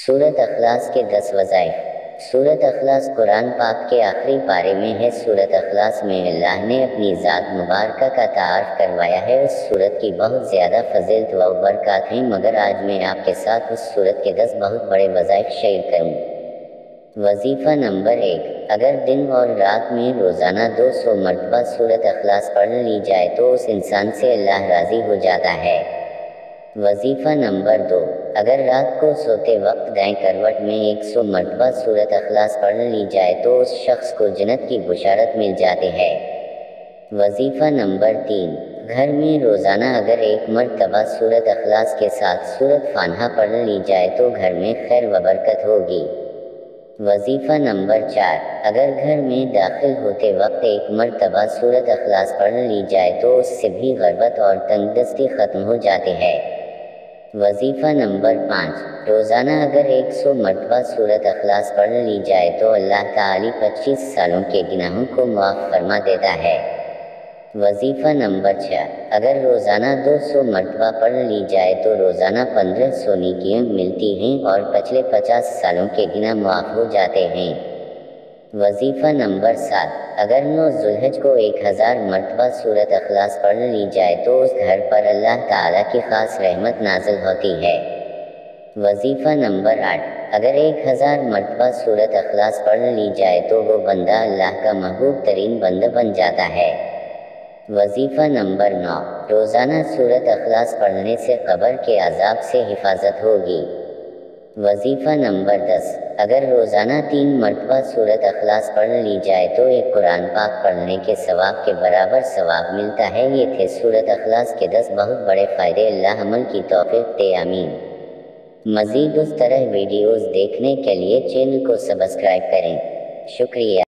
سورۃ اخلاص کے 10 وظائف۔ سورۃ اخلاص قرآن پاک کے آخری پارے میں ہے۔ سورۃ اخلاص میں اللہ نے اپنی ذات مبارکہ کا تعارف کروایا ہے۔ اس سورت کی بہت زیادہ فضیلت و برکات ہیں، مگر آج میں آپ کے ساتھ اس سورت کے 10 بہت بڑے وظائف شیئر کروں۔ وظیفہ نمبر 1، اگر دن اور رات میں روزانہ 200 مرتبہ سورۃ اخلاص پڑھ لی جائے تو اس انسان سے اللہ راضی ہو جاتا ہے۔ وظیفہ نمبر 2، اگر رات کو سوتے وقت دائیں کروٹ میں 100 مرتبہ سورۃ اخلاص پڑھ لی جائے تو اس شخص کو جنت کی بشارت مل جاتی ہے۔ وظیفہ نمبر 3، گھر میں روزانہ اگر 1 مرتبہ سورۃ اخلاص کے ساتھ سورۃ فاتحہ پڑھ لی جائے تو گھر میں خیر و برکت ہوگی۔ وظیفہ نمبر 4، اگر گھر میں داخل ہوتے وقت 1 مرتبہ سورۃ اخلاص پڑھ لی جائے تو اس سے بھی غربت اور تنگ دستی ختم ہو جاتی ہے۔ وظیفہ نمبر 5، روزانہ اگر 100 مرتبہ سورۃ اخلاص پڑھ لی جائے تو اللہ تعالی 25 سالوں کے گناہوں کو معاف فرما دیتا ہے۔ وظیفہ نمبر 6، اگر روزانہ 200 مرتبہ پڑھ لی جائے تو روزانہ 1500 نیکیاں ملتی ہیں اور پچھلے 50 سالوں کے گناہ معاف ہو جاتے ہیں۔ وظیفہ نمبر 7، اگر 9 ذوالحج کو 1000 مرتبہ سورۃ اخلاص پڑھ لی جائے تو اس گھر پر اللہ تعالیٰ کی خاص رحمت نازل ہوتی ہے۔ وظیفہ نمبر 8، اگر 1000 مرتبہ سورۃ اخلاص پڑھ لی جائے تو وہ بندہ اللہ کا محبوب ترین بندہ بن جاتا ہے۔ وظیفہ نمبر 9، روزانہ سورۃ اخلاص پڑھنے سے قبر کے عذاب سے حفاظت ہوگی۔ وظیفہ نمبر 10، اگر روزانہ 3 مرتبہ سورۃ اخلاص پڑھ لی جائے تو ایک قرآن پاک پڑھنے کے ثواب کے برابر ثواب ملتا ہے۔ یہ تھے سورۃ اخلاص کے 10 بہت بڑے فائدے۔ اللہ عمل کی توفیق دے، آمین۔ مزید اس طرح ویڈیوز دیکھنے کے لیے چینل کو سبسکرائب کریں۔ شکریہ۔